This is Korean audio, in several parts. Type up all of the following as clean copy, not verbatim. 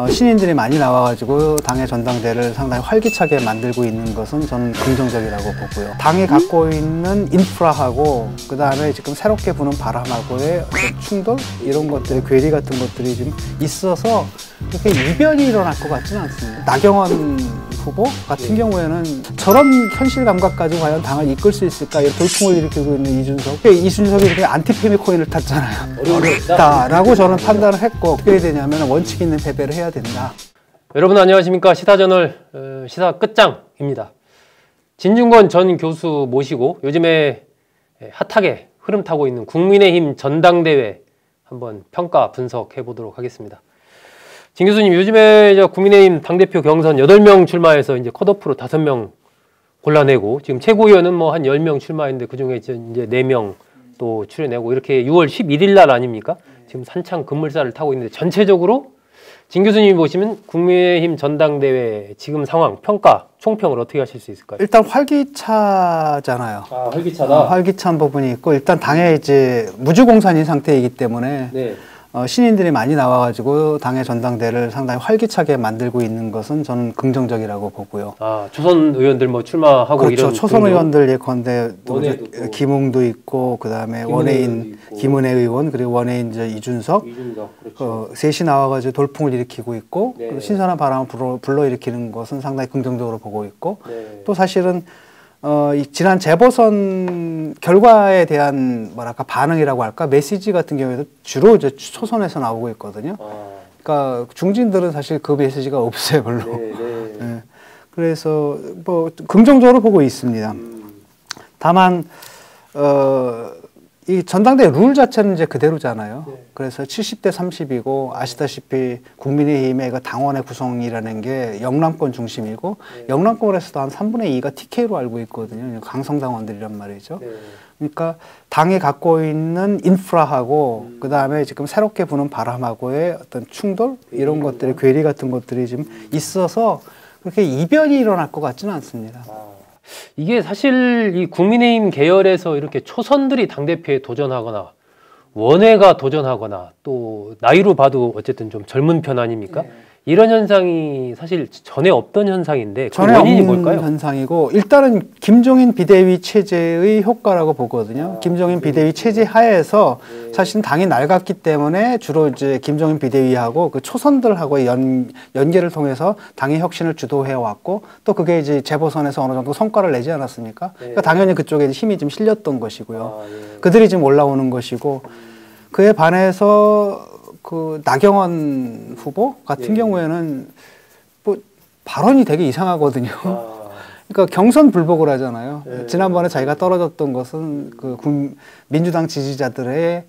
신인들이 많이 나와가지고 당의 전당대회를 상당히 활기차게 만들고 있는 것은 저는 긍정적이라고 보고요. 당이 갖고 있는 인프라하고 그 다음에 지금 새롭게 부는 바람하고의 어떤 충돌 이런 것들이 괴리 같은 것들이 좀 있어서 그렇게 이변이 일어날 것 같지는 않습니다. 나경원 후보 같은 경우에는 저런 현실 감각 가지고 과연 당을 이끌 수 있을까 이런 돌풍을 일으키고 있는 이준석이 이렇게 안티페미 코인을 탔잖아요. 어렵다라고 저는 판단을 했고 어떻게 되냐면 원칙 있는 패배를 해야 된다. 여러분 안녕하십니까. 시사저널 시사 끝장입니다. 진중권 전 교수 모시고 요즘에 핫하게 흐름 타고 있는 국민의힘 전당대회 한번 평가 분석해 보도록 하겠습니다. 진 교수님, 요즘에 국민의힘 당대표 경선 8명 출마해서 이제 컷오프로 5명 골라내고, 지금 최고위원은 뭐 한 10명 출마했는데 그중에 이제 4명 또 출연내고, 이렇게 6월 11일 날 아닙니까? 지금 한창 급물살을 타고 있는데, 전체적으로 진 교수님이 보시면 국민의힘 전당대회 지금 상황, 평가, 총평을 어떻게 하실 수 있을까요? 일단 활기차잖아요. 아, 활기차다? 활기찬 부분이 있고, 일단 당의 이제 무주공산인 상태이기 때문에 네. 신인들이 많이 나와가지고 당의 전당대회를 상당히 활기차게 만들고 있는 것은 저는 긍정적이라고 보고요. 아, 초선 의원들 뭐 출마하고 그렇죠. 이런 초선 의원들 예컨대 김웅도 있고, 그 다음에 원외인 김은혜 의원, 그리고 원외인 이준석, 그렇죠. 셋이 나와가지고 돌풍을 일으키고 있고, 네. 신선한 바람을 불러일으키는 것은 상당히 긍정적으로 보고 있고, 네. 또 사실은 지난 재보선 결과에 대한 뭐랄까 반응이라고 할까 메시지 같은 경우에도 주로 이제 초선에서 나오고 있거든요. 그러니까 중진들은 사실 그 메시지가 없어요, 별로. 네. 그래서 뭐 긍정적으로 보고 있습니다. 다만 이 전당대회 룰 자체는 이제 그대로잖아요. 네. 그래서 70대 30이고 아시다시피 국민의힘의 그 당원의 구성이라는 게 영남권 중심이고, 네. 영남권에서도 한 3분의 2가 TK로 알고 있거든요. 강성당원들이란 말이죠. 네. 그러니까 당이 갖고 있는 인프라하고 그 다음에 지금 새롭게 부는 바람하고의 어떤 충돌 이런 것들이 괴리 같은 것들이 지금 있어서 그렇게 이변이 일어날 것 같지는 않습니다. 이게 사실 이 국민의힘 계열에서 이렇게 초선들이 당대표에 도전하거나 원외가 도전하거나 또 나이로 봐도 어쨌든 좀 젊은 편 아닙니까? 네. 이런 현상이 사실 전에 없던 현상인데 그 원인이 뭘까요? 현상이고, 일단은 김종인 비대위 체제의 효과라고 보거든요. 김종인 비대위 체제 하에서 사실은 당이 낡았기 때문에 주로 이제 김종인 비대위하고 그 초선들하고의 연계를 통해서 당의 혁신을 주도해 왔고, 또 그게 이제 재보선에서 어느 정도 성과를 내지 않았습니까? 그러니까 당연히 그쪽에 힘이 좀 실렸던 것이고요. 그들이 지금 올라오는 것이고, 그에 반해서 그 나경원 후보 같은 경우에는 뭐 발언이 되게 이상하거든요. 그러니까 경선 불복을 하잖아요. 지난번에 자기가 떨어졌던 것은 그 민주당 지지자들의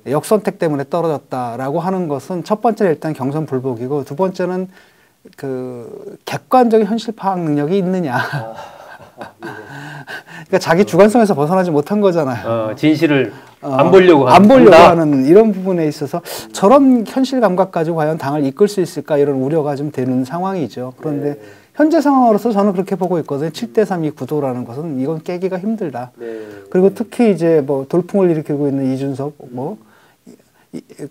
역선택 때문에 떨어졌다라고 하는 것은 첫 번째는 일단 경선 불복이고, 두 번째는 그 객관적인 현실 파악 능력이 있느냐. 그러니까 자기 주관성에서 벗어나지 못한 거잖아요. 진실을 안 보려고 하는 이런 부분에 있어서 저런 현실 감각 가지고 과연 당을 이끌 수 있을까 이런 우려가 좀 되는 상황이죠. 그런데 현재 상황으로서 저는 그렇게 보고 있거든요. 7대3이 구도라는 것은 이건 깨기가 힘들다. 그리고 특히 이제 뭐 돌풍을 일으키고 있는 이준석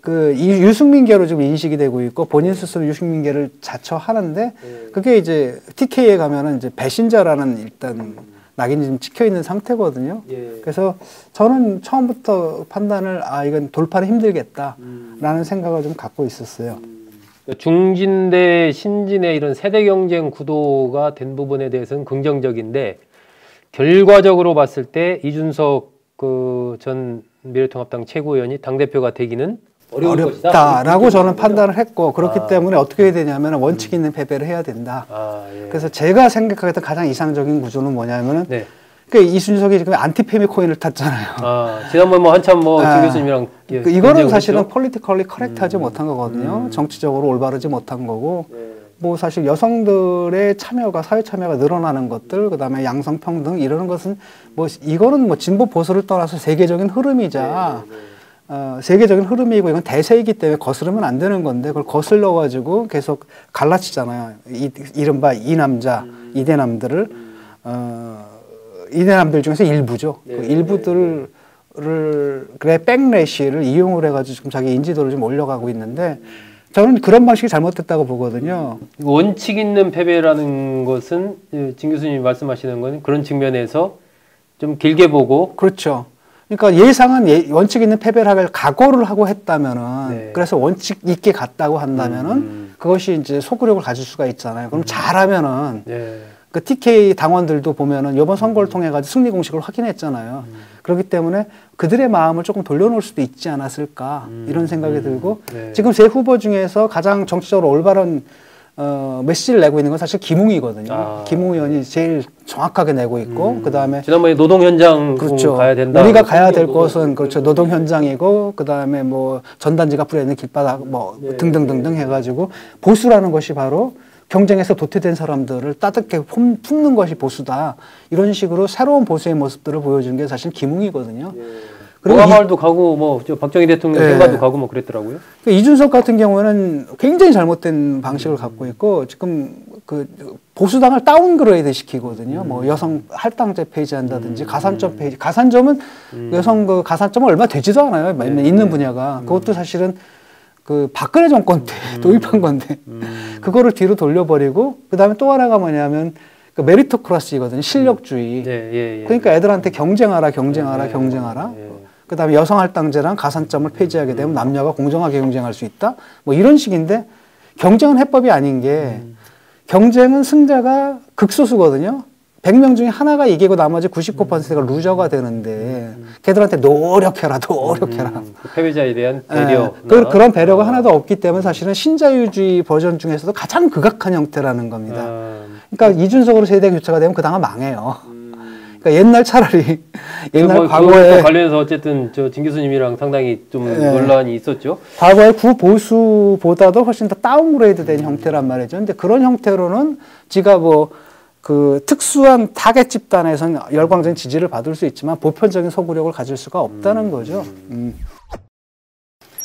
유승민계로 지금 인식이 되고 있고, 본인 스스로 유승민계를 자처하는데, 그게 이제 TK에 가면은 이제 배신자라는 일단 낙인이 좀 찍혀 있는 상태거든요. 그래서 저는 처음부터 판단을 이건 돌파는 힘들겠다라는 생각을 좀 갖고 있었어요. 중진 대 신진의 이런 세대 경쟁 구도가 된 부분에 대해서는 긍정적인데, 결과적으로 봤을 때 이준석 전 미래통합당 최고위원이 당대표가 되기는 어렵다라고 저는 판단을 했고, 그렇기 때문에 어떻게 해야 되냐면 원칙 있는 패배를 해야 된다. 그래서 제가 생각하겠던 가장 이상적인 구조는 뭐냐면은, 그러니까 이준석이 지금 안티페미 코인을 탔잖아요. 지난번 뭐 한참 진 교수님이랑 이거는 사실은 폴리티컬리 커렉트하지 못한 거거든요. 정치적으로 올바르지 못한 거고, 뭐 사실 여성들의 참여가, 사회 참여가 늘어나는 것들, 그다음에 양성평등 이러는 것은 뭐 이거는 뭐 진보 보수를 떠나서 세계적인 흐름이자 세계적인 흐름이고, 이건 대세이기 때문에 거스르면 안 되는 건데, 그걸 거슬러 가지고 계속 갈라치잖아요. 이른바 이남자, 이대남들을 이대남들 중에서 일부죠. 그 일부들을 백래시를 이용을 해가지고 지금 자기 인지도를 좀 올려가고 있는데, 저는 그런 방식이 잘못됐다고 보거든요. 원칙 있는 패배라는 것은 진 교수님이 말씀하시는 건 그런 측면에서 좀 길게 보고 그렇죠. 그러니까 예상은 원칙 있는 패배를 할 각오를 하고 했다면은 네. 그래서 원칙 있게 갔다고 한다면은 그것이 이제 소구력을 가질 수가 있잖아요. 그럼 잘하면은 네. 그 TK 당원들도 보면은 이번 선거를 통해 가지고 승리 공식을 확인했잖아요. 그렇기 때문에 그들의 마음을 조금 돌려놓을 수도 있지 않았을까 이런 생각이 들고 네. 지금 세 후보 중에서 가장 정치적으로 올바른 메시지를 내고 있는 건 사실 김웅이거든요. 김웅 의원이 제일 정확하게 내고 있고 그 다음에 지난번에 노동 현장 그렇죠. 가야 된다. 우리가 가야 될 곳은 그렇죠. 노동 현장이고 그 다음에 뭐 전단지가 뿌려 있는 길바닥 뭐 등등등등 해가지고 보수라는 것이 바로 경쟁에서 도태된 사람들을 따뜻하게 품는 것이 보수다. 이런 식으로 새로운 보수의 모습들을 보여주는 게 사실 김웅이거든요. 그리고 모가마을도 가고 뭐 저 박정희 대통령 생가도 가고 뭐 그랬더라고요. 이준석 같은 경우에는 굉장히 잘못된 방식을 갖고 있고 지금 그 보수당을 다운그레이드 시키거든요. 뭐 여성 할당제 폐지한다든지 가산점 폐지. 가산점은 여성 그 가산점은 얼마 되지도 않아요. 있는 분야가 그것도 사실은 그 박근혜 정권 때 도입한 건데 그거를 뒤로 돌려버리고 그 다음에 또 하나가 뭐냐면 그 메리토크라시거든요. 실력주의. 그러니까 애들한테 경쟁하라. 그 다음에 여성 할당제랑 가산점을 폐지하게 되면 남녀가 공정하게 경쟁할 수 있다. 뭐 이런 식인데 경쟁은 해법이 아닌 게 경쟁은 승자가 극소수거든요. 100명 중에 하나가 이기고 나머지 99%가 루저가 되는데 걔들한테 노력해라. 그 패배자에 대한 배려. 그런 배려가 하나도 없기 때문에 사실은 신자유주의 버전 중에서도 가장 극악한 형태라는 겁니다. 그러니까 이준석으로 세대 교체가 되면 그 당은 망해요. 그러니까 옛날 차라리 옛날 과거에 관련해서 어쨌든 저 진 교수님이랑 상당히 좀 논란이 있었죠. 과거의 구보수보다도 훨씬 더 다운그레이드된 형태란 말이죠. 근데 그런 형태로는 지가 뭐 그 특수한 타겟 집단에서는 열광적인 지지를 받을 수 있지만 보편적인 소구력을 가질 수가 없다는 거죠.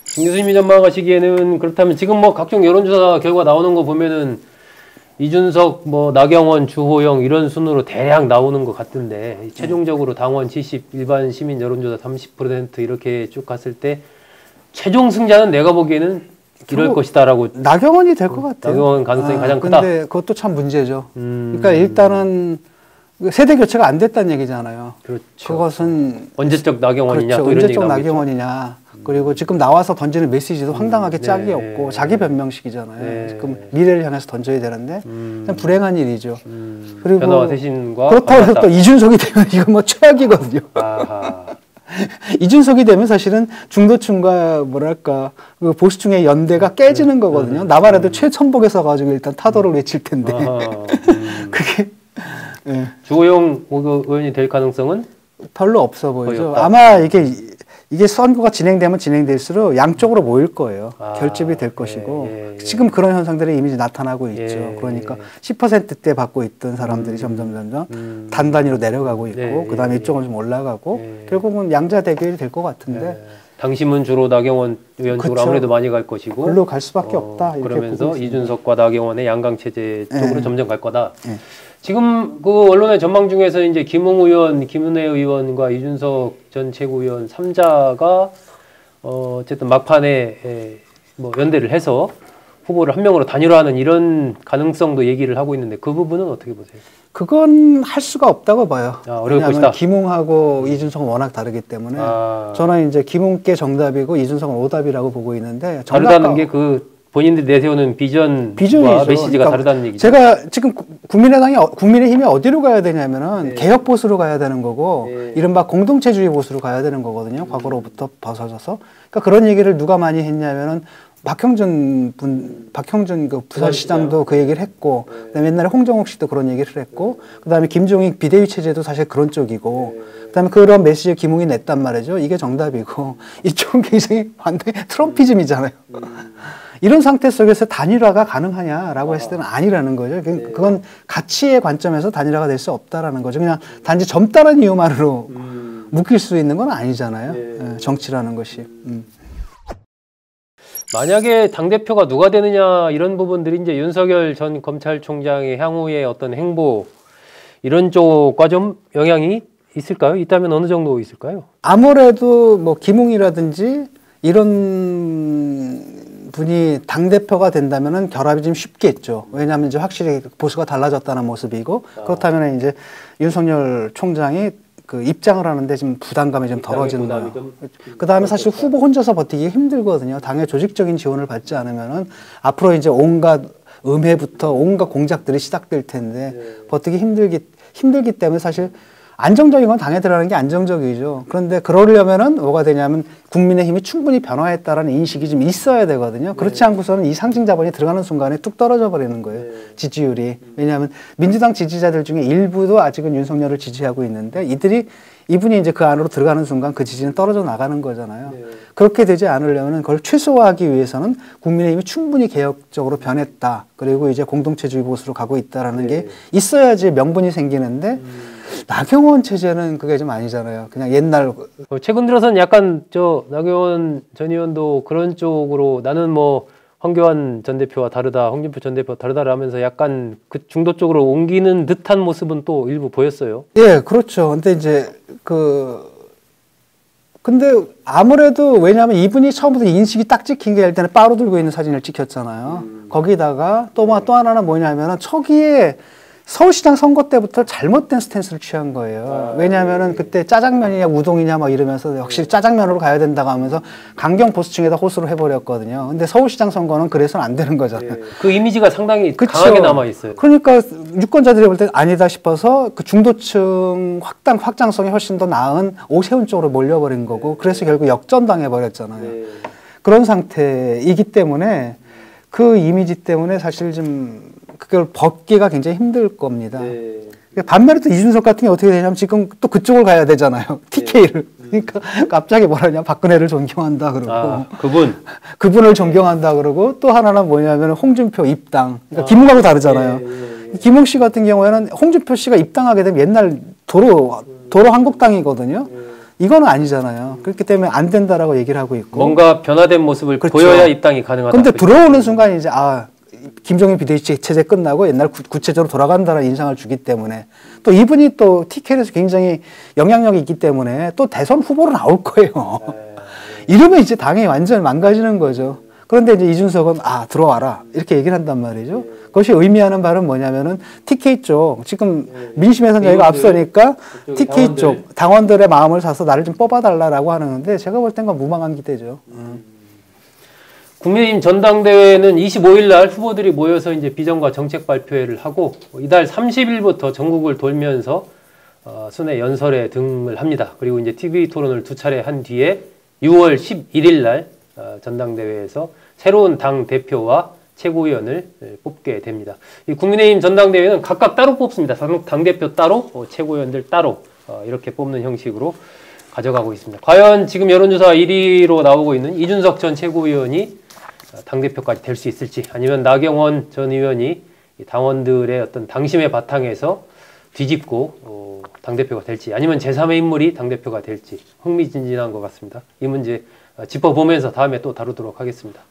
진 교수님이 전망하시기에는 그렇다면 지금 뭐 각종 여론조사 결과 나오는 거 보면은 이준석, 뭐 나경원, 주호영 이런 순으로 대략 나오는 것 같은데 최종적으로 당원 70, 일반 시민 여론조사 30% 이렇게 쭉 갔을 때 최종 승자는 내가 보기에는 이럴 것이다라고. 나경원이 될 것 같아요. 나경원 가능성이 가장 크다. 근데 그것도 참 문제죠. 그러니까 일단은 세대 교체가 안 됐다는 얘기잖아요. 그렇죠. 그것은 언제적 나경원이냐, 그렇죠. 또 이런 언제적 나경원이냐. 그리고 지금 나와서 던지는 메시지도 황당하게 짝이 없고 자기 변명식이잖아요. 지금 미래를 향해서 던져야 되는데 그냥 불행한 일이죠. 그리고 변화와 쇄신과 그렇다고 해서 또 이준석이 되면 이건 뭐 최악이거든요. 이준석이 되면 사실은 중도층과 뭐랄까 그 보수층의 연대가 깨지는 거거든요. 나만 해도 최천복에 서가지고 일단 타도를 외칠 텐데 그게 주호영 의원이 될 가능성은 별로 없어 보이죠. 아마 이게 선거가 진행되면 진행될수록 양쪽으로 모일 거예요. 결집이 될 것이고 지금 그런 현상들이 이미 나타나고 있죠. 그러니까 10%대 받고 있던 사람들이 점점 단단위로 내려가고 있고 그 다음에 이쪽은 좀 올라가고 결국은 양자 대결이 될 것 같은데 당심은 주로 나경원 의원 쪽으로 아무래도 많이 갈 것이고 별로 갈 수밖에 없다. 이렇게 그러면서 이준석과 나경원의 양강체제 쪽으로 점점 갈 거다. 지금 그 언론의 전망 중에서 이제 김웅 의원, 김은혜 의원과 이준석 전 최고위원 3자가 어쨌든 막판에 뭐 연대를 해서 후보를 한 명으로 단일화하는 이런 가능성도 얘기를 하고 있는데 그 부분은 어떻게 보세요? 그건 할 수가 없다고 봐요. 어려울 것이다. 김웅하고 이준석은 워낙 다르기 때문에 저는 이제 김웅께 정답이고 이준석은 오답이라고 보고 있는데 다르다는 게 그 본인들이 내세우는 비전과 메시지가 그러니까 다르다는 얘기죠. 제가 지금 국민의힘이 어디로 가야 되냐면은 개혁 보수로 가야 되는 거고 이른바 공동체주의 보수로 가야 되는 거거든요. 과거로부터 벗어져서. 그러니까 그런 얘기를 누가 많이 했냐면은 박형준 그 부산시장도 그 얘기를 했고, 그다음에 옛날에 홍정욱 씨도 그런 얘기를 했고, 그다음에 김종인 비대위 체제도 사실 그런 쪽이고, 그다음에 그런 메시지를 김웅이 냈단 말이죠. 이게 정답이고, 이쪽은 굉장히 반대 트럼피즘이잖아요. 이런 상태 속에서 단일화가 가능하냐라고 했을 때는 아니라는 거죠. 그건 가치의 관점에서 단일화가 될 수 없다라는 거죠. 그냥 단지 젊다는 이유만으로 묶일 수 있는 건 아니잖아요. 정치라는 것이. 만약에 당대표가 누가 되느냐 이런 부분들이 이제 윤석열 전 검찰총장의 향후의 어떤 행보 이런 쪽과 좀 영향이 있을까요? 있다면 어느 정도 있을까요? 아무래도 뭐 김웅이라든지 이런 분이 당대표가 된다면은 결합이 좀 쉽겠죠. 왜냐하면 이제 확실히 보수가 달라졌다는 모습이고, 그렇다면 이제 윤석열 총장이 그 입장을 하는데 지금 부담감이 좀 덜어지는 거예요. 그 다음에 사실 후보 혼자서 버티기 힘들거든요. 당의 조직적인 지원을 받지 않으면은 앞으로 이제 온갖 음해부터 온갖 공작들이 시작될 텐데 버티기 힘들기 때문에 사실 안정적인 건 당에 들어가는 게 안정적이죠. 그런데 그러려면은 뭐가 되냐면 국민의힘이 충분히 변화했다라는 인식이 좀 있어야 되거든요. 그렇지 않고서는 이 상징 자본이 들어가는 순간에 뚝 떨어져 버리는 거예요. 지지율이. 왜냐하면 민주당 지지자들 중에 일부도 아직은 윤석열을 지지하고 있는데 이분이 이제 그 안으로 들어가는 순간 그 지지는 떨어져 나가는 거잖아요. 그렇게 되지 않으려면 그걸 최소화하기 위해서는 국민의힘이 충분히 개혁적으로 변했다. 그리고 이제 공동체주의 보수로 가고 있다라는 게 있어야지 명분이 생기는데 나경원 체제는 그게 좀 아니잖아요. 그냥 옛날. 최근 들어서는 약간 나경원 전 의원도 그런 쪽으로 나는 뭐 황교안 전 대표와 다르다, 홍준표 전 대표와 다르다를 하면서 약간 그 중도 쪽으로 옮기는 듯한 모습은 또 일부 보였어요. 예, 그렇죠. 근데 이제 근데 아무래도 왜냐하면 이분이 처음부터 인식이 딱 찍힌 게 일단은 빠로 들고 있는 사진을 찍혔잖아요. 거기다가 또 하나는 뭐냐면은 초기에 서울시장 선거 때부터 잘못된 스탠스를 취한 거예요. 왜냐하면은 그때 짜장면이냐 우동이냐 막 이러면서 역시 짜장면으로 가야 된다고 하면서 강경 보수층에다 호소를 해버렸거든요. 근데 서울시장 선거는 그래서는 안 되는 거잖아요. 그 이미지가 상당히 그쵸? 강하게 남아있어요. 그러니까 유권자들이 볼 때 아니다 싶어서 그 중도층 확장성이 훨씬 더 나은 오세훈 쪽으로 몰려버린 거고 그래서 결국 역전당해버렸잖아요. 그런 상태이기 때문에 그 이미지 때문에 사실 좀 그걸 벗기가 굉장히 힘들 겁니다. 반면에 또 이준석 같은 게 어떻게 되냐면 지금 또 그쪽을 가야 되잖아요. TK를. 그러니까 갑자기 뭐라냐 박근혜를 존경한다 그러고 그분을 존경한다 그러고 또 하나는 뭐냐면 홍준표 입당. 그러니까 김웅하고 다르잖아요. 김웅 씨 같은 경우에는 홍준표 씨가 입당하게 되면 옛날 도로 한국당이거든요. 이거는 아니잖아요. 그렇기 때문에 안 된다라고 얘기를 하고 있고 뭔가 변화된 모습을 그렇죠. 보여야 입당이 가능하다. 그런데 들어오는 순간 이제 김종인 비대위 체제 끝나고 옛날 구체적으로 돌아간다는 인상을 주기 때문에 또 이분이 또 TK에서 굉장히 영향력이 있기 때문에 또 대선 후보로 나올 거예요. 이러면 이제 당이 완전 망가지는 거죠. 그런데 이제 이준석은 들어와라 이렇게 얘기를 한단 말이죠. 그것이 의미하는 바는 뭐냐면은 TK 쪽 지금 민심에서는 저희가 앞서니까 TK 쪽 당원들의 마음을 사서 나를 좀 뽑아달라라고 하는 건데 제가 볼 땐 무방한 기대죠. 국민의힘 전당대회는 25일 날 후보들이 모여서 이제 비전과 정책 발표회를 하고 이달 30일부터 전국을 돌면서 순회 연설회 등을 합니다. 그리고 이제 TV 토론을 2차례 한 뒤에 6월 11일 날 전당대회에서 새로운 당 대표와 최고위원을 뽑게 됩니다. 이 국민의힘 전당대회는 각각 따로 뽑습니다. 당 대표 따로, 최고위원들 따로 이렇게 뽑는 형식으로 가져가고 있습니다. 과연 지금 여론조사 1위로 나오고 있는 이준석 전 최고위원이 당대표까지 될 수 있을지 아니면 나경원 전 의원이 당원들의 어떤 당심의 바탕에서 뒤집고 당대표가 될지 아니면 제3의 인물이 당대표가 될지 흥미진진한 것 같습니다. 이 문제 짚어보면서 다음에 또 다루도록 하겠습니다.